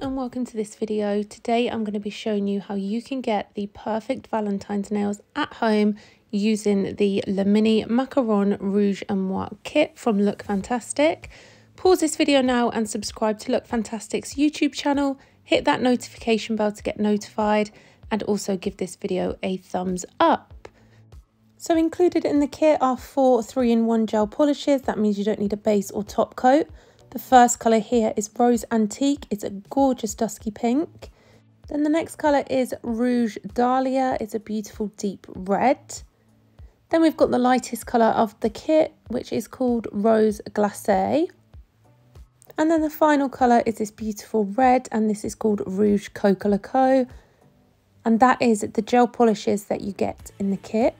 and welcome to this video. Today I'm going to be showing you how you can get the perfect Valentine's nails at home using the Le Mini Macaron Rouge and Noir kit from LOOKFANTASTIC. Pause this video now and subscribe to LOOKFANTASTIC's YouTube channel. Hit that notification bell to get notified and also give this video a thumbs up. So included in the kit are 4 3-in-1 gel polishes. That means you don't need a base or top coat. The first colour here is Rose Antique. It's a gorgeous dusky pink. Then the next colour is Rouge Dahlia. It's a beautiful deep red. Then we've got the lightest colour of the kit, which is called Rose Glacé. And then the final colour is this beautiful red, and this is called Rouge Coco. And that is the gel polishes that you get in the kit.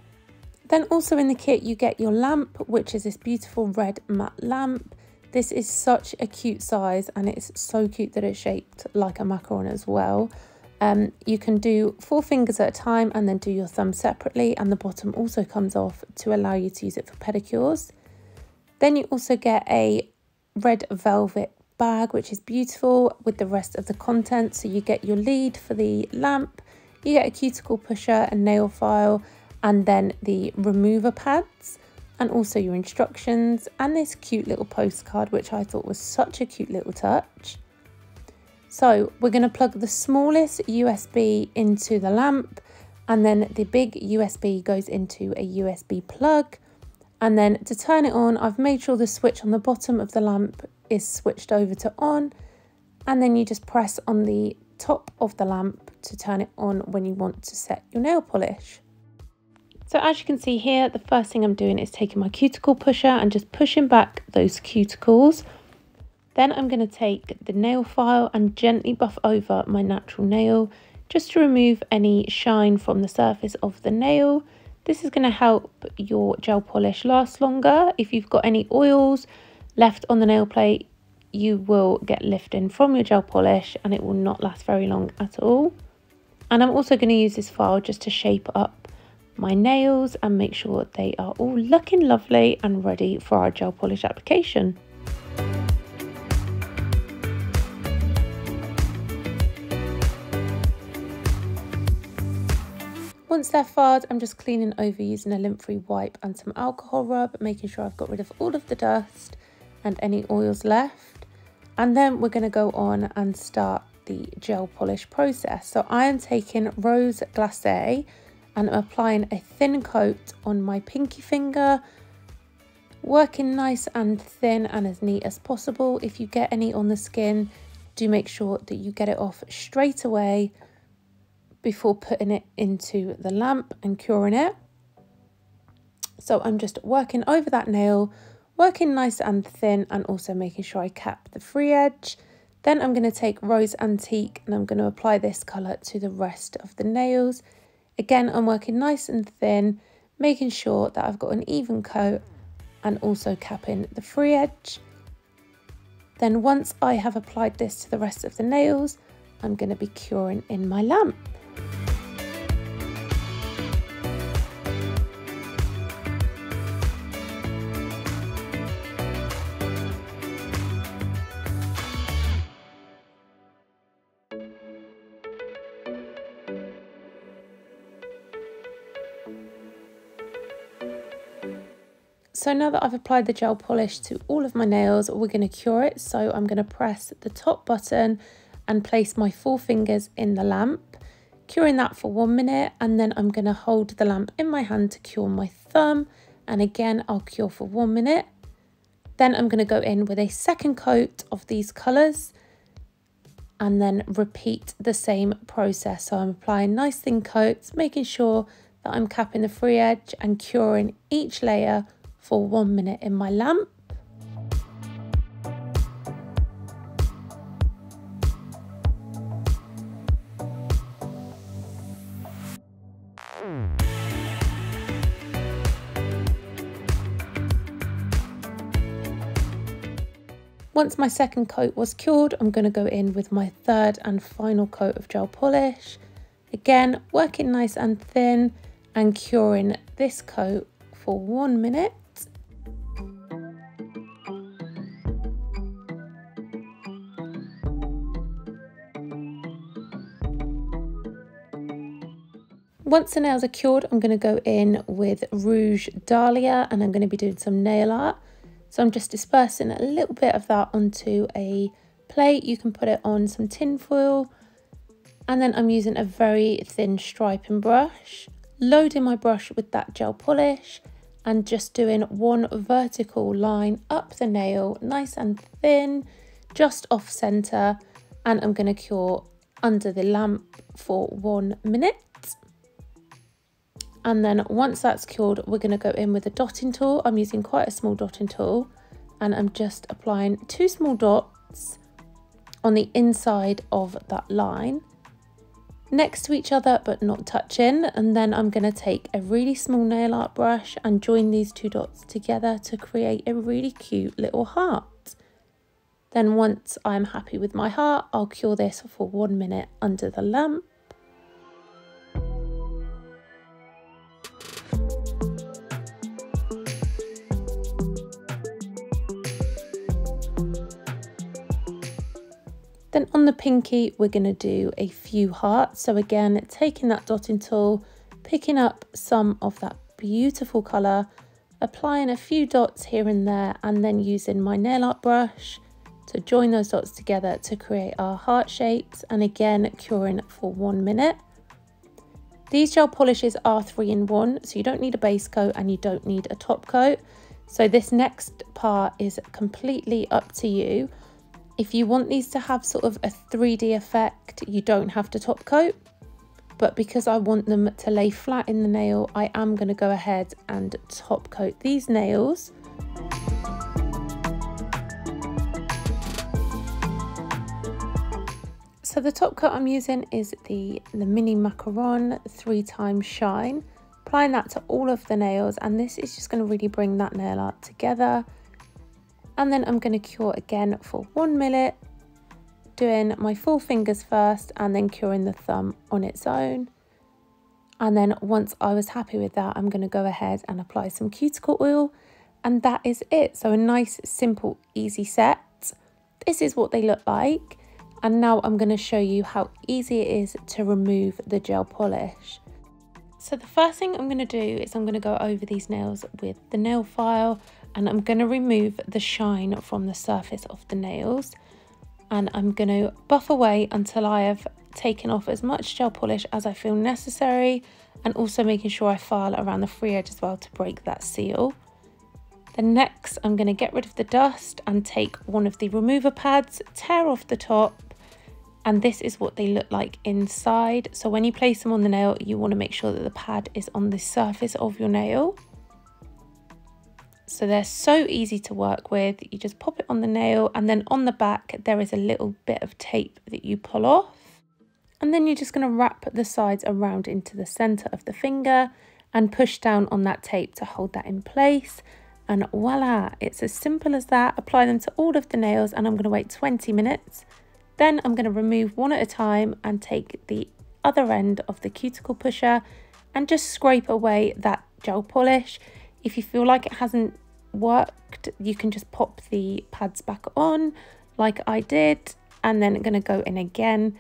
Then also in the kit you get your lamp, which is this beautiful red matte lamp. This is such a cute size and it's so cute that it's shaped like a macaron as well. You can do 4 fingers at a time and then do your thumb separately, and the bottom also comes off to allow you to use it for pedicures. Then you also get a red velvet bag, which is beautiful with the rest of the content. So you get your lead for the lamp, you get a cuticle pusher, a nail file, and then the remover pads, and also your instructions and this cute little postcard, which I thought was such a cute little touch. So we're going to plug the smallest USB into the lamp, and then the big USB goes into a USB plug. And then to turn it on, I've made sure the switch on the bottom of the lamp is switched over to on, and then you just press on the top of the lamp to turn it on when you want to set your nail polish. So as you can see here, the first thing I'm doing is taking my cuticle pusher and just pushing back those cuticles. Then I'm going to take the nail file and gently buff over my natural nail just to remove any shine from the surface of the nail. This is going to help your gel polish last longer. If you've got any oils left on the nail plate, you will get lifting from your gel polish and it will not last very long at all. And I'm also going to use this file just to shape up my nails and make sure they are all looking lovely and ready for our gel polish application. Once they're filed, I'm just cleaning over using a lint-free wipe and some alcohol rub, making sure I've got rid of all of the dust and any oils left. And then we're going to go on and start the gel polish process. So I am taking Rose Glacé and I'm applying a thin coat on my pinky finger, working nice and thin and as neat as possible. If you get any on the skin, do make sure that you get it off straight away before putting it into the lamp and curing it. So I'm just working over that nail, working nice and thin, and also making sure I cap the free edge. Then I'm going to take Rose Antique and I'm going to apply this colour to the rest of the nails. Again, I'm working nice and thin, making sure that I've got an even coat and also capping the free edge. Then once I have applied this to the rest of the nails, I'm going to be curing in my lamp. So now that I've applied the gel polish to all of my nails, we're going to cure it. So I'm going to press the top button and place my 4 fingers in the lamp, curing that for 1 minute, and then I'm going to hold the lamp in my hand to cure my thumb, and again I'll cure for 1 minute. Then I'm going to go in with a second coat of these colours and then repeat the same process. So I'm applying nice thin coats, making sure that I'm capping the free edge and curing each layer for 1 minute in my lamp. Once my second coat was cured, I'm going to go in with my third and final coat of gel polish. Again, working nice and thin and curing this coat for 1 minute. Once the nails are cured, I'm going to go in with Rouge Dahlia and I'm going to be doing some nail art. So I'm just dispersing a little bit of that onto a plate. You can put it on some tin foil. And then I'm using a very thin striping brush, loading my brush with that gel polish and just doing one vertical line up the nail, nice and thin, just off center. And I'm going to cure under the lamp for 1 minute. And then once that's cured, we're going to go in with a dotting tool. I'm using quite a small dotting tool and I'm just applying 2 small dots on the inside of that line, next to each other but not touching. And then I'm going to take a really small nail art brush and join these 2 dots together to create a really cute little heart. Then once I'm happy with my heart, I'll cure this for 1 minute under the lamp. Then on the pinky, we're going to do a few hearts. So again, taking that dotting tool, picking up some of that beautiful colour, applying a few dots here and there, and then using my nail art brush to join those dots together to create our heart shapes. And again, curing for 1 minute. These gel polishes are 3-in-1, so you don't need a base coat and you don't need a top coat. So this next part is completely up to you. If you want these to have sort of a 3D effect, you don't have to top coat, but because I want them to lay flat in the nail, I am going to go ahead and top coat these nails. So the top coat I'm using is the mini macaron 3x shine, applying that to all of the nails, and this is just going to really bring that nail art together. And then I'm going to cure again for 1 minute, doing my 4 fingers first and then curing the thumb on its own. And then once I was happy with that, I'm going to go ahead and apply some cuticle oil, and that is it. So a nice, simple, easy set. This is what they look like. And now I'm going to show you how easy it is to remove the gel polish. So the first thing I'm going to do is I'm going to go over these nails with the nail file, and I'm going to remove the shine from the surface of the nails, and I'm going to buff away until I have taken off as much gel polish as I feel necessary, and also making sure I file around the free edge as well to break that seal. Then next I'm going to get rid of the dust and take one of the remover pads, tear off the top, and this is what they look like inside. So when you place them on the nail, you want to make sure that the pad is on the surface of your nail. So they're so easy to work with. You just pop it on the nail, and then on the back there is a little bit of tape that you pull off. And then you're just going to wrap the sides around into the center of the finger and push down on that tape to hold that in place. And voila, it's as simple as that. Apply them to all of the nails, and I'm going to wait 20 minutes. Then I'm going to remove one at a time and take the other end of the cuticle pusher and just scrape away that gel polish. If you feel like it hasn't worked, you can just pop the pads back on like I did, and then I'm going to go in again,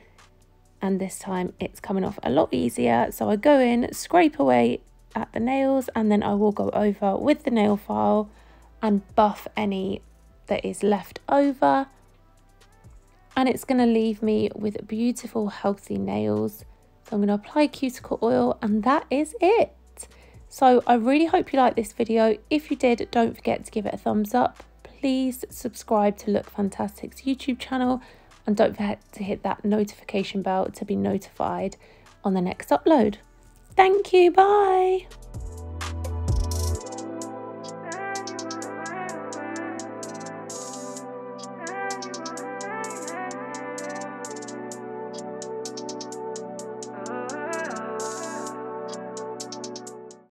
and this time it's coming off a lot easier. So I go in, scrape away at the nails, and then I will go over with the nail file and buff any that is left over, and it's going to leave me with beautiful healthy nails. So I'm going to apply cuticle oil, and that is it. So I really hope you liked this video. If you did, don't forget to give it a thumbs up. Please subscribe to Look Fantastic's YouTube channel, and don't forget to hit that notification bell to be notified on the next upload. Thank you, bye.